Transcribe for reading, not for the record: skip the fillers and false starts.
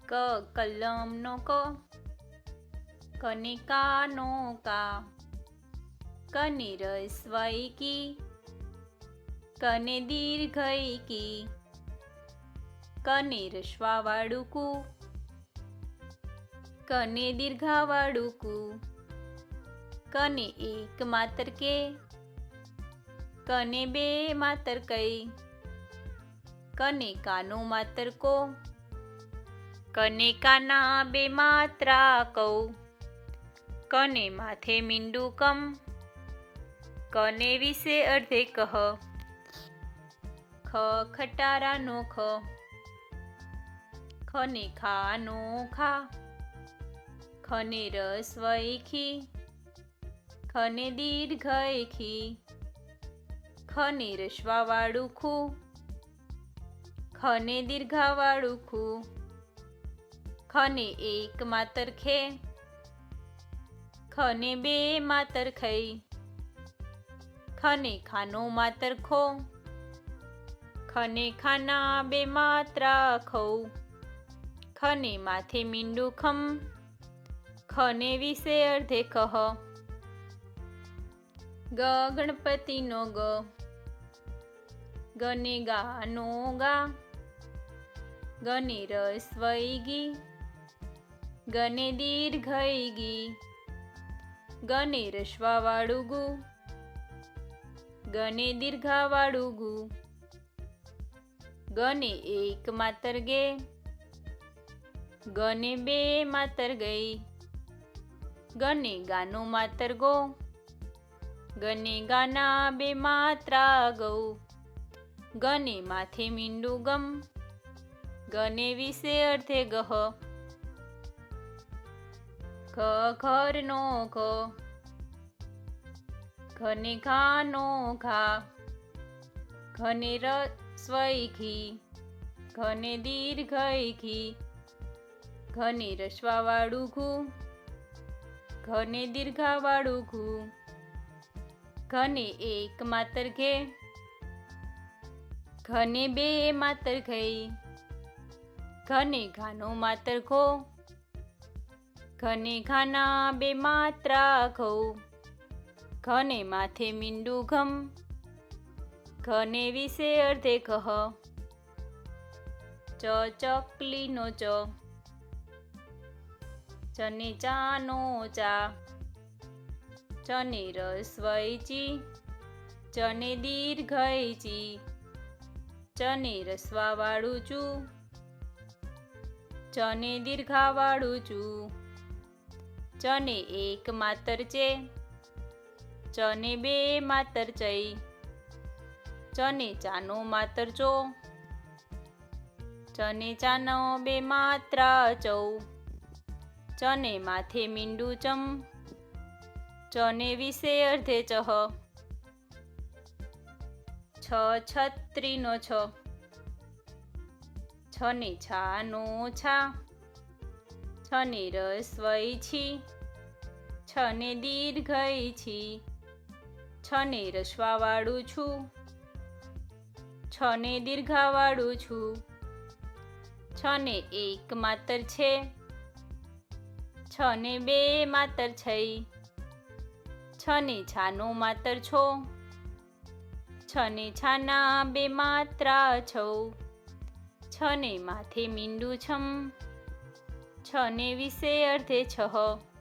ક કલમનો ક, કને કાનો કા, કને રસ્વઈ કી, કને દીર્ઘઈ કી, કને રસ્વાવાળું કુ, કને દીર્ઘાવાળું કુ, કને એક માતર કે, કને બે માતર કઈ, કને કાનો માતર કો, કને કાના બે માત્રા કૌ, કને માથે મીંડું કમ, કને વિશે અર્ધે કહ, ખ ખટારાનો ખ, ખને ખાનો ખા, ખને રસ્વઈ ખી, ખને દીર્ઘઈ ખી, ખને રસ્વાવાળું ખુ, ખને દીર્ઘાવાળું ખુ, ખને એક માતર ખે, ખને બે માતર ખઈ, ખને ખાનો માતર ખો, ખને ખાના બે માત્રા ખઉ, ખને માથે મીંડું ખમ, ખને વિશે અર્ધે કહ, ગ ગણપતિનો ગ, ગને ગાનો ગા, ગને રસ્વઈ ગી, ગને દીર્ઘઈ ગી, ગને રસ્વાવાળું ગુ, ગને દીર્ઘાવાળું ગુ, ગને એક માતર ગે, ગને બે માતર ગઈ, ગને ગાનો માતર ગો, ગને ગાના બે માત્રા ગૌ, ગને માથે મીંડું ગમ, ગને વિશે અર્ધે ગહ, ઘ ઘરનો ઘ, ઘને ઘાનો ઘા, ઘને રસ્વઈ ઘી, ઘને દીર્ઘઈ ઘી, ઘને રસ્વાવાળું ઘુ, ઘને દીર્ઘાવાળું ઘુ, ઘને એક માતર ઘે, ઘને બે માતર ઘઈ, ઘને ઘાનો માતર ઘો, ઘને ઘાના બે માત્રા ઘઉ, ઘને માથે મીંડું ઘમ, ઘને વિશે અર્ધે કહ, ચ ચકલીનો ચ, ચને ચાનો ચા, ચને રસ્વઈ ચી, ચને દીર્ઘઈ ચી, ચને રસ્વાવાળું ચુ, ચને દીર્ઘાવાળું ચુ, ચને એક માતર ચે, ચને બે માતર ચઈ, ચને ચાનો માતર ચો, ચને ચાનો બે માત્રા ચૌ, ચને માથે મીંડું ચમ, ચને વિશે અર્ધે ચહ, છ છત્રીનો છ, છને છાનો છા, છને રસ્વઈ છી, છને દીર્ઘઈ છી, છને રસ્વાવાળું છું, છને દીર્ઘાવાળું છું, છને એક માતર છે, છને બે માતર છઈ, છને છાનો માતર છો, છને છાના બે માત્રા છૌ, છને માથે મીંડું છમ, છને વિશે અર્ધે છહ.